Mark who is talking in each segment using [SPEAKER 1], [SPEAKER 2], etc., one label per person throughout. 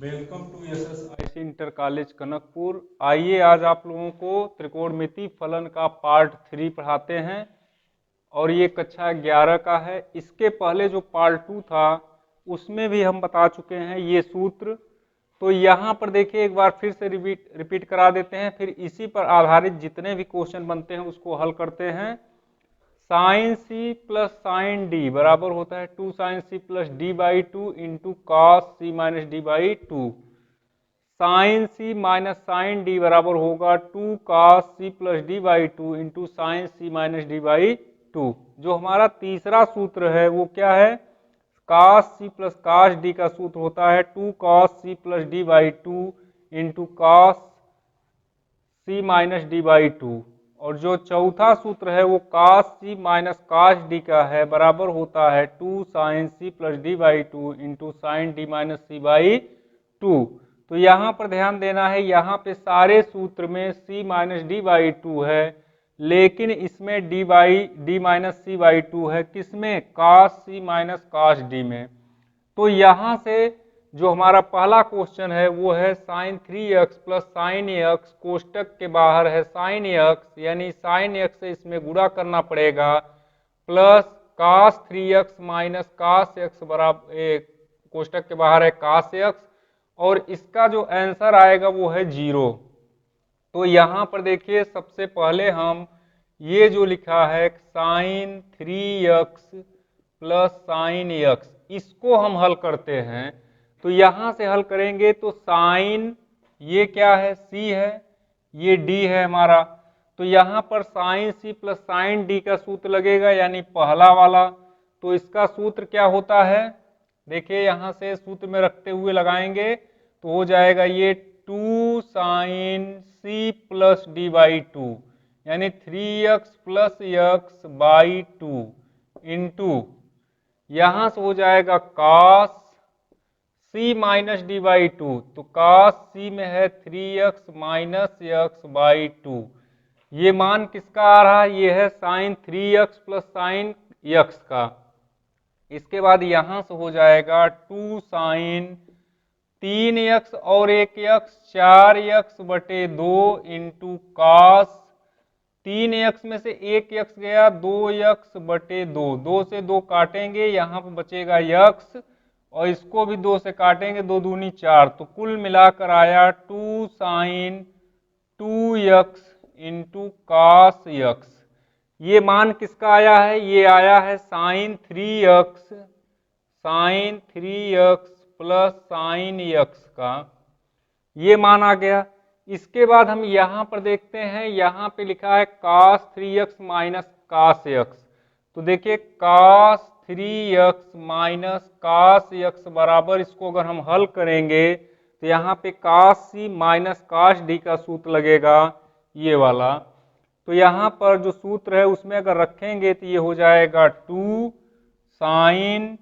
[SPEAKER 1] Welcome to SSIC inter college Kanakpur. आइए आज आप लोगों को त्रिकोणमिति फलन का पार्ट 3 पढ़ाते हैं और ये कक्षा 11 का है। इसके पहले जो पार्ट 2 था उसमें भी हम बता चुके हैं ये सूत्र। तो यहाँ पर देखिए एक बार फिर से रिपीट करा देते हैं, फिर इसी पर आधारित जितने भी क्वेश्चन बनते हैं उसको हल करते हैं। Sine C plus sine D बराबर होता है 2 sine C plus D by 2 into cos C minus D by 2। Sine C minus sine D बराबर होगा 2 cos C plus D by 2 into sine C minus D by 2। जो हमारा तीसरा सूत्र है वो क्या है? Cos C plus cos D का सूत्र होता है 2 cos C plus D by 2 into cos C minus D by 2। और जो चौथा सूत्र है वो cos c minus cos D का है, बराबर होता है 2 sine C plus D by 2 into sine D minus C by 2। तो यहाँ पर ध्यान देना है, यहाँ पे सारे सूत्र में c माइनस डी बाई 2 है, लेकिन इसमें डी माइनस सी बाई 2 है। किसमें? cos c minus cos D में। तो यहाँ से जो हमारा पहला क्वेश्चन है वो है sine 3x plus sine x, कोष्टक के बाहर है साइन x, यानी साइन x से इसमें गुणा करना पड़ेगा, plus cos 3x minus cos x बराबर, कोष्टक के बाहर है cos x, और इसका जो आंसर आएगा वो है 0। तो यहाँ पर देखिए सबसे पहले हम ये जो लिखा है sine 3x plus sine x, इसको हम हल करते हैं। तो यहाँ से हल करेंगे तो साइन, ये क्या है? c है, ये d है हमारा। तो यहाँ पर sine c plus sine d का सूत्र लगेगा, यानी पहला वाला। तो इसका सूत्र क्या होता है? देखिए यहाँ से सूत्र में रखते हुए लगाएंगे तो हो जाएगा ये 2 sine c plus D by 2, यानी 3x plus x by 2 into, यहाँ से हो जाएगा cos c minus D by 2। तो cos c में है 3x माइनस x बाई 2। ये मान किसका आ रहा है? ये है sine 3x plus sine x का। इसके बाद यहाँ से हो जाएगा 2 साइन 3x और 1x 4x बटे 2 इंटू कॉस 3x में से 1x गया, 2x बटे 2, 2 से 2 काटेंगे, यहाँ पर बचेगा x, और इसको भी 2 से काटेंगे, 2 दूनी 4। तो कुल मिलाकर आया 2 sine 2x into cos x। ये मान किसका आया है? ये आया है sine 3x plus sine x का, ये मान आ गया। इसके बाद हम यहाँ पर देखते हैं, यहाँ पे लिखा है cos 3x minus cos x। तो देखिए cos 3x minus cos x बराबर, इसको अगर हम हल करेंगे तो यहाँ पे cos c minus cos d का सूत्र लगेगा, ये वाला। तो यहाँ पर जो सूत्र है उसमें अगर रखेंगे तो ये हो जाएगा 2 sine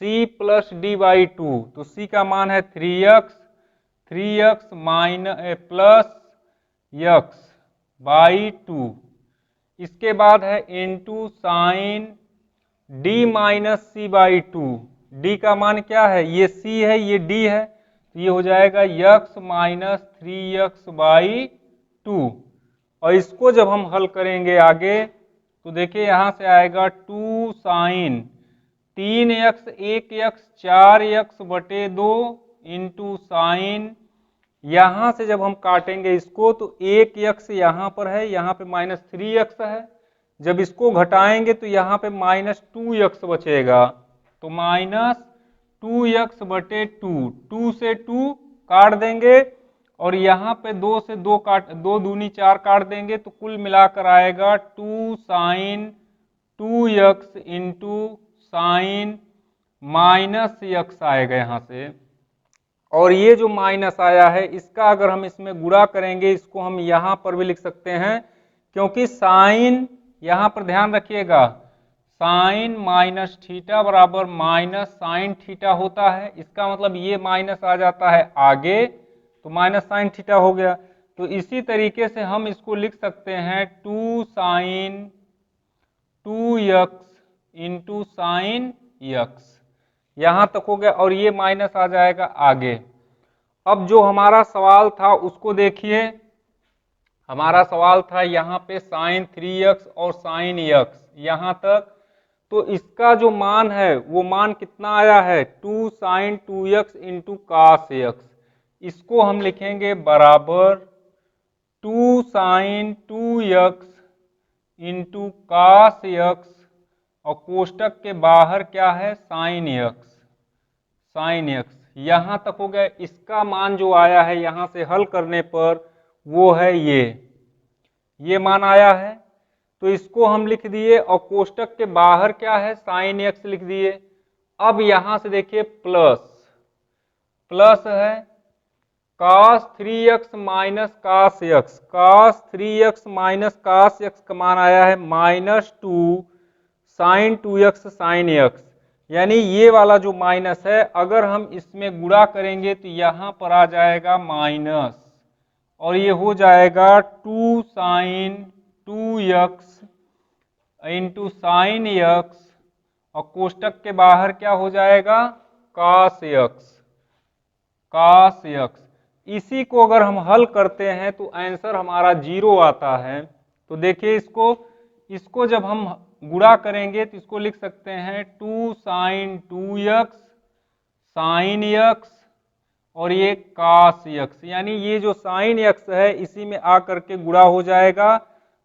[SPEAKER 1] c plus D by 2। तो c का मान है 3x minus plus x by 2। इसके बाद है into sine d minus C by 2। d का मान क्या है? ये c है, ये d है, तो ये हो जाएगा x माइनस 3x बाई 2। और इसको जब हम हल करेंगे आगे तो देखिए यहाँ से आएगा 2 साइन 3x 1x 4x बटे 2 इंटू साइन, यहाँ से जब हम काटेंगे इसको तो 1x यहाँ पर है, यहाँ पे माइनस 3x है, जब इसको घटाएंगे तो यहाँ पे माइनस 2x बचेगा। तो माइनस 2x बटे 2, 2 से 2 काट देंगे, और यहाँ पे 2 से 2 काट, 2 दूनी 4 काट देंगे, तो कुल मिलाकर आएगा 2 sine 2x into sine minus x आएगा यहाँ से। और ये जो माइनस आया है इसका अगर हम इसमें गुणा करेंगे, इसको हम यहाँ पर भी लिख सकते हैं, क्योंकि साइन, यहाँ पर ध्यान रखिएगा, साइन माइनस थीटा बराबर माइनस साइन थीटा होता है। इसका मतलब ये माइनस आ जाता है आगे, तो माइनस साइन थीटा हो गया। तो इसी तरीके से हम इसको लिख सकते हैं 2 sine 2x into sine x। यहाँ तक हो गया और ये माइनस आ जाएगा आगे। अब जो हमारा सवाल था उसको देखिए, हमारा सवाल था यहाँ पे साइन 3x और साइन x यहाँ तक, तो इसका जो मान है वो मान कितना आया है 2 sine 2x into cos x। इसको हम लिखेंगे बराबर 2 sine 2x into cos x और कोष्टक के बाहर क्या है साइन x, साइन x। यहाँ तक हो गया। इसका मान जो आया है यहाँ से हल करने पर वो है ये मान आया है, तो इसको हम लिख दिए और कोष्टक के बाहर क्या है साइन x लिख दिए। अब यहाँ से देखिए प्लस है cos 3x minus cos x, cos 3x minus cos x का मान आया है -2 साइन 2x साइन x, यानी ये वाला जो माइनस है अगर हम इसमें गुणा करेंगे तो यहाँ पर आ जाएगा माइनस और ये हो जाएगा 2 sine 2x into sine x और कोष्टक के बाहर क्या हो जाएगा cos x। इसी को अगर हम हल करते हैं तो आंसर हमारा 0 आता है। तो देखिए इसको जब हम गुणा करेंगे तो इसको लिख सकते हैं 2 साइन 2x साइन x और ये कास x, यानी ये जो साइन x है इसी में आकर के गुणा हो जाएगा,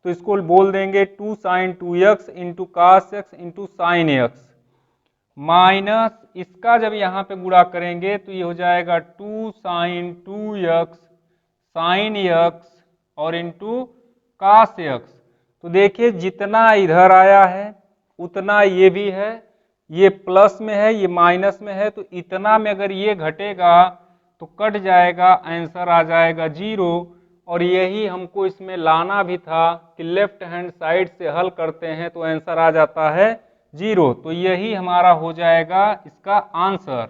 [SPEAKER 1] तो इसको बोल देंगे 2 sine 2x into cos x into sine x minus इसका जब यहाँ पे गुणा करेंगे तो ये हो जाएगा 2 साइन 2x साइन x और इंटू कास x। तो देखिए जितना इधर आया है उतना ये भी है, ये प्लस में है ये माइनस में है, तो इतना में अगर ये घटेगा तो कट जाएगा, आंसर आ जाएगा 0। और यही हमको इसमें लाना भी था कि लेफ्ट हैंड साइड से हल करते हैं तो आंसर आ जाता है 0। तो यही हमारा हो जाएगा इसका आंसर।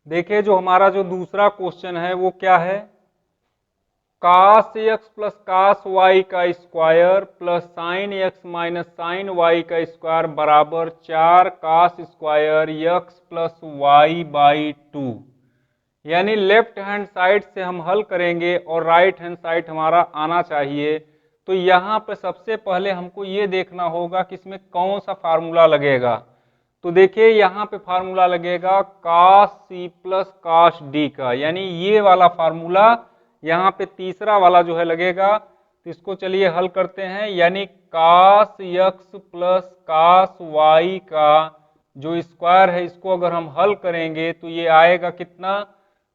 [SPEAKER 1] देखिए जो हमारा जो दूसरा क्वेश्चन है वो क्या है, cos x plus cos y का square plus sine x minus sine y का स्क्वायर बराबर 4 cos square x plus Y by 2। यानी लेफ्ट हैंड साइड से हम हल करेंगे और राइट हैंड साइड हमारा आना चाहिए। तो यहाँ पे सबसे पहले हमको ये देखना होगा कि इसमें कौन सा फार्मूला लगेगा। तो देखिए यहाँ पे फार्मूला लगेगा cos c plus cos d का, यानी ये वाला फार्मूला यहाँ पे तीसरा वाला जो है लगेगा। तो इसको चलिए हल करते हैं, यानी cos x plus cos y का जो स्क्वायर है इसको अगर हम हल करेंगे तो ये आएगा कितना।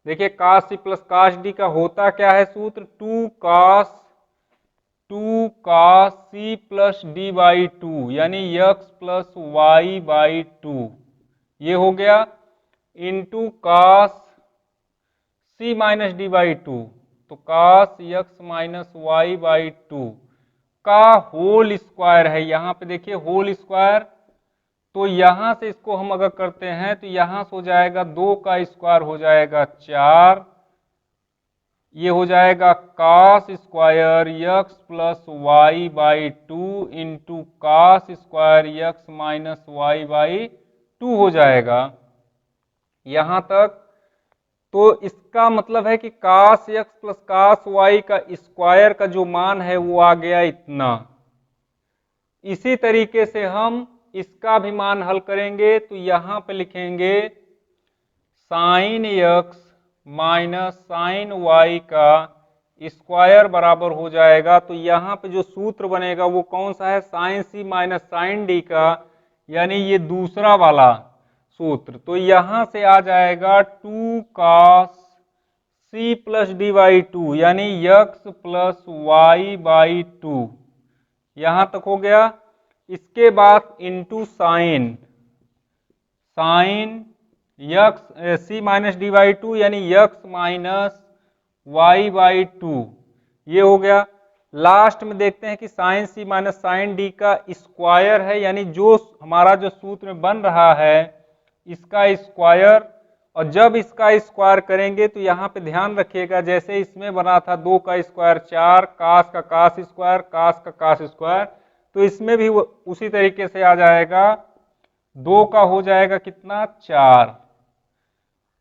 [SPEAKER 1] देखिए cos c plus cos d का होता क्या है सूत्र 2 cos c plus d by 2, यानी x प्लस वाई बाई 2 ये हो गया, into cos c minus d by 2, तो cos x minus Y by 2 का होल स्क्वायर है। यहाँ पे देखिए होल स्क्वायर, तो यहाँ से इसको हम अगर करते हैं तो यहाँ से हो जाएगा 2 का स्क्वायर हो जाएगा 4, ये हो जाएगा cos square x plus Y by 2 into cos square x minus Y by 2 हो जाएगा यहाँ तक। तो इसका मतलब है कि cos x plus cos y का स्क्वायर का जो मान है वो आ गया इतना। इसी तरीके से हम इसका भी मान हल करेंगे तो यहाँ पे लिखेंगे sine x minus sine y का स्क्वायर बराबर हो जाएगा। तो यहाँ पे जो सूत्र बनेगा वो कौन सा है, sine c minus sine d का, यानी ये दूसरा वाला सूत्र। तो यहाँ से आ जाएगा 2 cos c plus D by 2, यानी x प्लस वाई बाई 2 यहाँ तक हो गया। इसके बाद into sine x c minus D by 2, यानी x माइनस वाई बाई 2 ये हो गया। लास्ट में देखते हैं कि sine c minus sine d का स्क्वायर है, यानी जो हमारा जो सूत्र में बन रहा है इसका स्क्वायर, और जब इसका स्क्वायर करेंगे तो यहाँ पे ध्यान रखिएगा जैसे इसमें बना था 2 का स्क्वायर 4, कास का कास स्क्वायर, कास का कास स्क्वायर, तो इसमें भी उसी तरीके से आ जाएगा 2 का हो जाएगा कितना 4,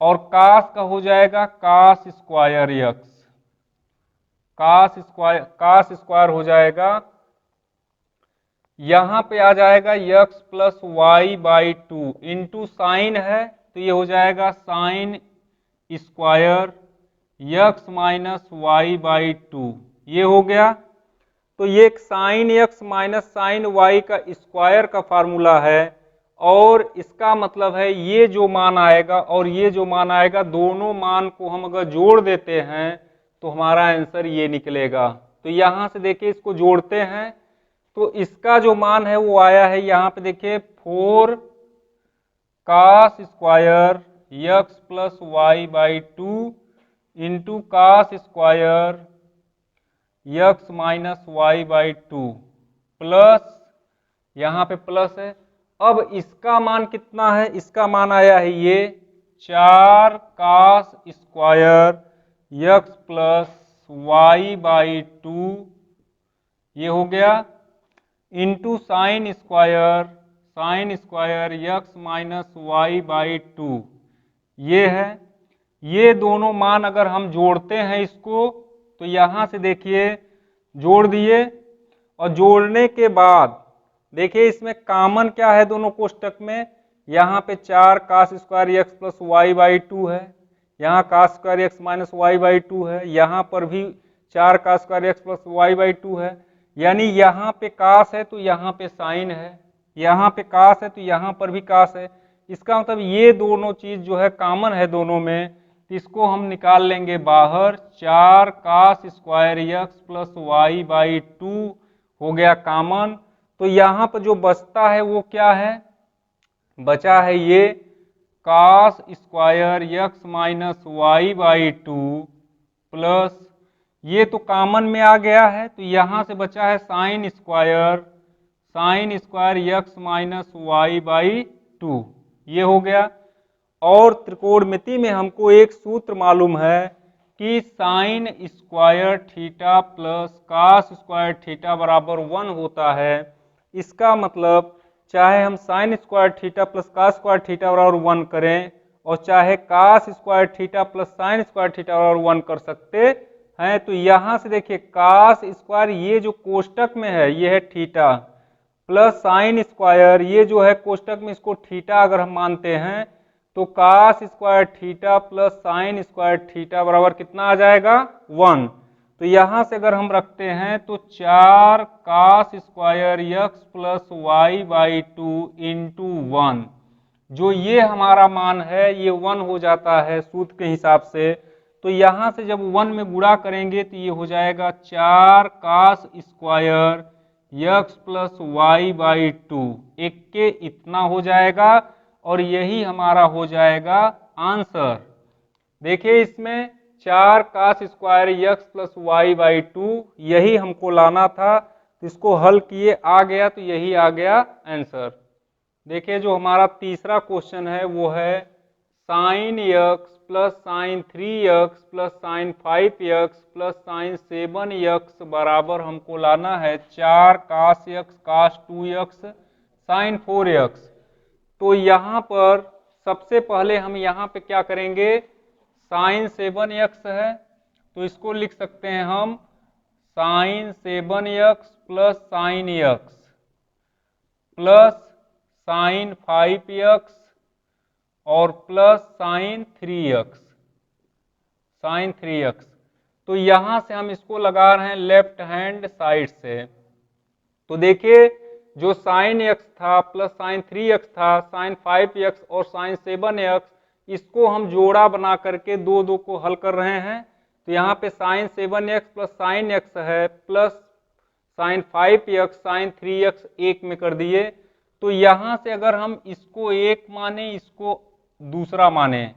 [SPEAKER 1] और कास का हो जाएगा cos square X, cos square हो जाएगा, यहां पे आ जाएगा X plus Y by 2 into sine है तो ये हो जाएगा sine square X minus Y by 2, ये हो गया। तो ये एक sine X minus sine Y का स्क्वायर का फार्मूला है, और इसका मतलब है ये जो मान आएगा और ये जो मान आएगा, दोनों मान को हम अगर जोड़ देते हैं तो हमारा आंसर ये निकलेगा। तो यहां से देखिए इसको जोड़ते हैं तो इसका जो मान है वो आया है, यहां पे देखिए 4 cos square X plus Y by 2 into cos square X minus Y by 2 plus, यहां पे प्लस है। अब इसका मान कितना है, इसका मान आया है ये 4 cos square X plus Y by 2, ये हो गया, into sine square X minus Y by 2, ये है। ये दोनों मान अगर हम जोड़ते हैं इसको तो यहां से देखिए जोड़ दिए, और जोड़ने के बाद देखिए इसमें कॉमन क्या है दोनों कोष्टक में, यहाँ पे 4 cos square X plus Y by 2 है, यहाँ cos square X minus Y by 2 है, यहाँ पर भी 4 cos square X plus Y by 2 है, यानी यहाँ पे कास है तो यहाँ पे साइन है, यहाँ पे कास है तो यहाँ पर भी कास है। इसका मतलब ये दोनों चीज जो है कॉमन है दोनों में, तो इसको हम निकाल लेंगे बाहर, 4 cos square X plus Y by 2 हो गया कॉमन। तो यहाँ पर जो बचता है वो क्या है, बचा है ये cos square X minus Y by 2 plus, ये तो कॉमन में आ गया है तो यहाँ से बचा है sine square X minus Y by 2, ये हो गया। और त्रिकोणमिति में हमको एक सूत्र मालूम है कि sine square theta plus cos square theta बराबर 1 होता है। इसका मतलब चाहे हम sine square theta plus cos square theta बराबर 1 करें, और चाहे cos square theta plus sine square theta बराबर 1 कर सकते हैं। तो यहां से देखिए कास स्क्वायर ये जो कोष्टक में है ये है थीटा, प्लस साइन स्क्वायर ये जो है कोष्टक में, इसको थीटा अगर हम मानते हैं तो cos square theta plus sine square theta बराबर कितना आ जाएगा 1। तो यहां से अगर हम रखते हैं तो 4 cos square X plus Y by 2 into 1, जो ये हमारा मान है ये 1 हो जाता है सूत्र के हिसाब से। तो यहां से जब 1 में गुणा करेंगे तो ये हो जाएगा 4 cos square X plus Y by 2, एक के इतना हो जाएगा, और यही हमारा हो जाएगा आंसर। देखिए इसमें 4 cos square X plus Y by 2 यही हमको लाना था, तो इसको हल किए आ गया, तो यही आ गया आंसर। देखिए जो हमारा तीसरा क्वेश्चन है वो है sine x plus sign 3x plus sine 5x plus sign 7x बराबर हमको लाना है 4 कास x कास 2x साइन 4x। तो यहाँ पर सबसे पहले हम यहाँ पे क्या करेंगे, साइन 7x है तो इसको लिख सकते हैं हम sine 7x plus sine x plus sine 5x और प्लस साइन 3x। तो यहां से हम इसको लगा रहे हैं लेफ्ट हैंड साइड से। तो देखिए जो साइन x था प्लस साइन 3x था, साइन 5x और साइन 7x, इसको हम जोड़ा बना करके दो दो को हल कर रहे हैं। तो यहाँ पे sine 7x plus sine x है plus sine 5x sine 3x एक में कर दिए। तो यहाँ से अगर हम इसको एक माने इसको दूसरा माने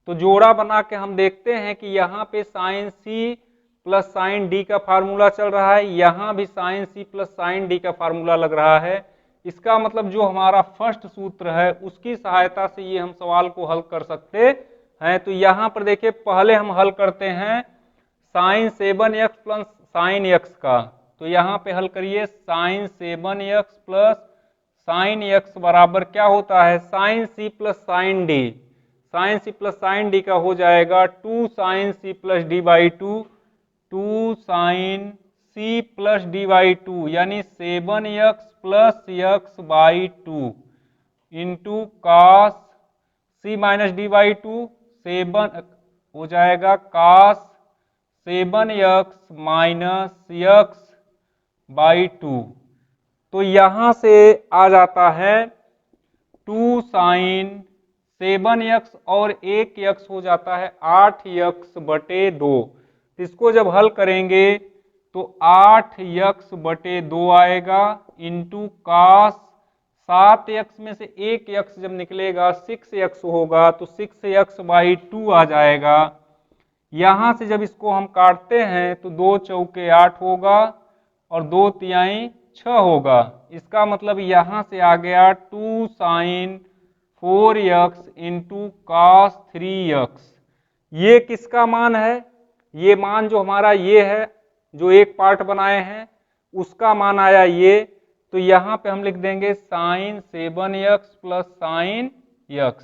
[SPEAKER 1] तो जोड़ा बना के हम देखते हैं कि यहाँ पे sine c plus sine d का फार्मूला चल रहा है, यहाँ भी sine c plus sine d का फार्मूला लग रहा है। इसका मतलब जो हमारा फर्स्ट सूत्र है उसकी सहायता से ये हम सवाल को हल कर सकते हैं। तो यहाँ पर देखिए पहले हम हल करते हैं sign 7x plus sine x का। तो यहाँ पे हल करिए sign 7x plus sine x बराबर क्या होता है, sine C plus sine D. Sine C plus sine D का हो जाएगा 2 sine C plus D by 2, 2 sine C plus D by 2 यानी 7x plus X by 2 into cos C minus D by 2, 7 हो जाएगा कास 7x माइनस एक्स बाई 2। तो यहां से आ जाता है 2 साइन 7x और 1x हो जाता है 8x बटे 2। इसको जब हल करेंगे तो 8x बटे 2 आएगा इंटू कास 7x में से 1x जब निकलेगा 6x होगा तो 6x बाई 2 आ जाएगा। यहां से जब इसको हम काटते हैं तो 2 चौके 8 होगा और 2 तिहाई 6 होगा। इसका मतलब यहां से आ गया 2 sign 4x into cos 3x। ये किसका मान है, ये मान जो हमारा ये है जो एक पार्ट बनाए हैं उसका मान आया ये। तो यहां पे हम लिख देंगे sign 7x plus sine x।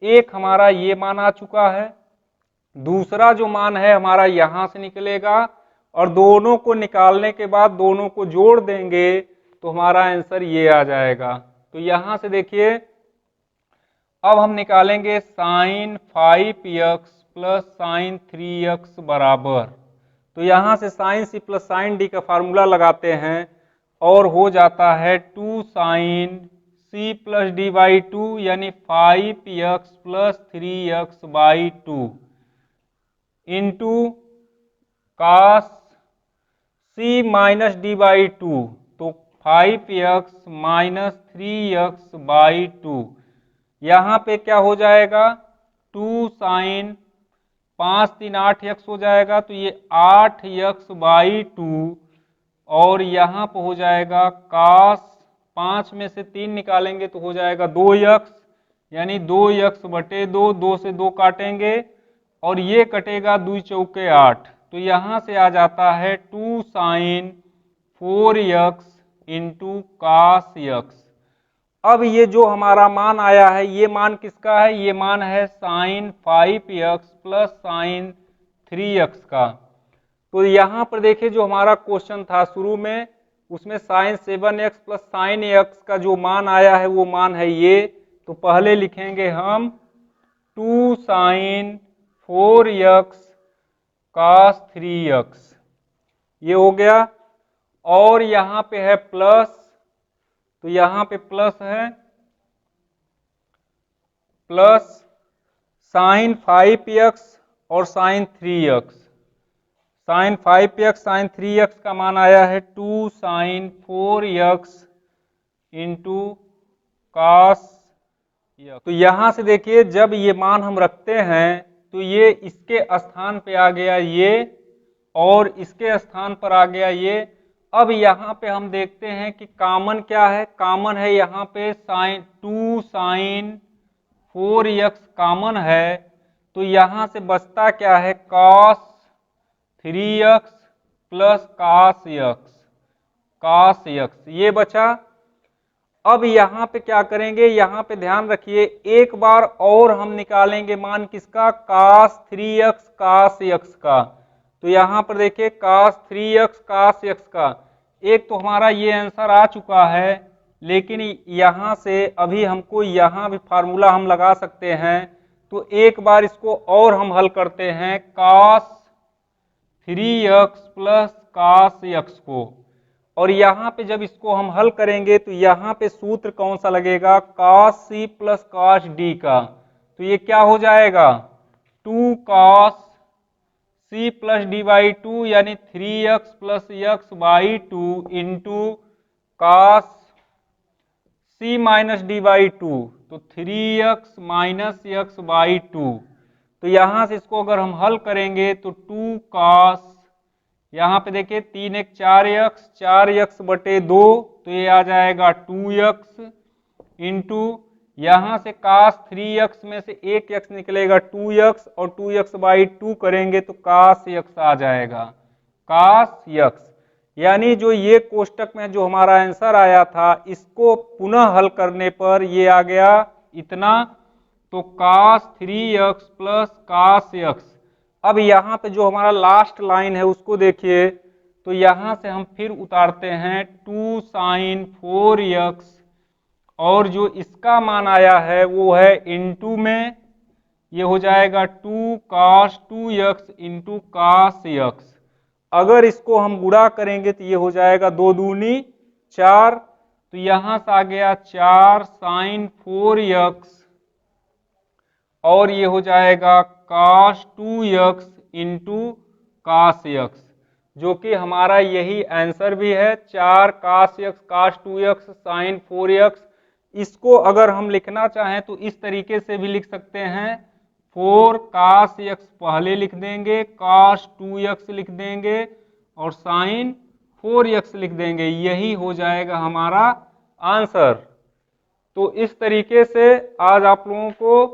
[SPEAKER 1] एक हमारा ये मान आ चुका है, दूसरा जो मान है हमारा यहां से निकलेगा और दोनों को निकालने के बाद दोनों को जोड़ देंगे तो हमारा आंसर ये आ जाएगा। तो यहां से देखिए अब हम निकालेंगे sign 5x plus sign 3x बराबर। तो यहां से sine C plus sine D का फार्मूला लगाते हैं और हो जाता है 2 sine C plus D by 2 यानी 5x plus 3x by 2 into cos C minus D by 2 तो 5x माइनस 3x बाई 2। यहाँ पे क्या हो जाएगा 2 साइन 5 3 8x हो जाएगा तो ये 8x बाई 2 और यहाँ पर हो जाएगा कास 5 में से 3 निकालेंगे तो हो जाएगा 2x यानी 2x बटे 2, 2 से 2 काटेंगे और ये कटेगा 2 चौके 8। तो यहाँ से आ जाता है 2 sign 4x into cos x। अब ये जो हमारा मान आया है ये मान किसका है, ये मान है sign 5x plus sign 3x का। तो यहाँ पर देखिए जो हमारा क्वेश्चन था शुरू में उसमें sign 7x plus sine x का जो मान आया है वो मान है ये। तो पहले लिखेंगे हम 2 साइन 4x कास 3x, ये हो गया। और यहाँ पे है प्लस, तो यहाँ पे प्लस है प्लस साइन 5x और sign 3x। Sign 5x sine 3x का मान आया है 2 साइन 4x इंटू कास। तो यहाँ से देखिए जब ये मान हम रखते हैं तो ये इसके स्थान पे आ गया ये और इसके स्थान पर आ गया ये। अब यहाँ पे हम देखते हैं कि कॉमन क्या है, कॉमन है यहाँ पे साइन 2 साइन 4x कॉमन है। तो यहाँ से बचता क्या है cos 3x plus cos x, ये बचा। अब यहाँ पे क्या करेंगे, यहाँ पे ध्यान रखिए एक बार और हम निकालेंगे मान किसका, cos 3x cos x का। तो यहाँ पर देखिए cos 3x cos x का एक तो हमारा ये आंसर आ चुका है, लेकिन यहाँ से अभी हमको यहाँ भी फार्मूला हम लगा सकते हैं। तो एक बार इसको और हम हल करते हैं cos 3x plus cos x को, और यहाँ पे जब इसको हम हल करेंगे तो यहाँ पे सूत्र कौन सा लगेगा, cos c plus cos d का। तो ये क्या हो जाएगा 2 cos c plus D by 2 यानी 3x plus x by 2 into cos c minus D by 2 तो 3x माइनस x बाई 2। तो यहाँ से इसको अगर हम हल करेंगे तो 2 कास, यहाँ पे देखिए 3 1 4x 4x बटे 2 तो ये आ जाएगा 2x इंटू यहाँ से कास 3x में से 1x निकलेगा 2x और 2x बाई 2 करेंगे तो कास x आ जाएगा, कास x। यानी जो ये कोष्टक में जो हमारा आंसर आया था, इसको पुनः हल करने पर ये आ गया इतना, तो cos 3x plus cos x। अब यहाँ पे जो हमारा लास्ट लाइन है उसको देखिए, तो यहाँ से हम फिर उतारते हैं 2 sin 4x, और जो इसका मान आया है वो है इनटू में, ये हो जाएगा 2 cos 2x into cos x। अगर इसको हम गुणा करेंगे तो ये हो जाएगा 2 दूनी 4, तो यहां से आ गया 4 sin 4x, और ये हो जाएगा cos 2x into cos x, जो कि हमारा यही आंसर भी है, 4 cos x cos 2x sin 4x। इसको अगर हम लिखना चाहें तो इस तरीके से भी लिख सकते हैं, 4 cos x पहले लिख देंगे, cos 2x लिख देंगे और sin 4x लिख देंगे, यही हो जाएगा हमारा आंसर। तो इस तरीके से आज आप लोगों को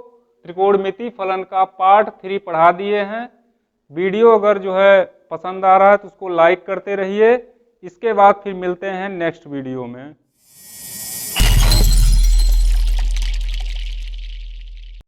[SPEAKER 1] त्रिकोणमिति फलन का पार्ट 3 पढ़ा दिए हैं। वीडियो अगर जो है पसंद आ रहा है तो उसको लाइक करते रहिए। इसके बाद फिर मिलते हैं नेक्स्ट वीडियो में।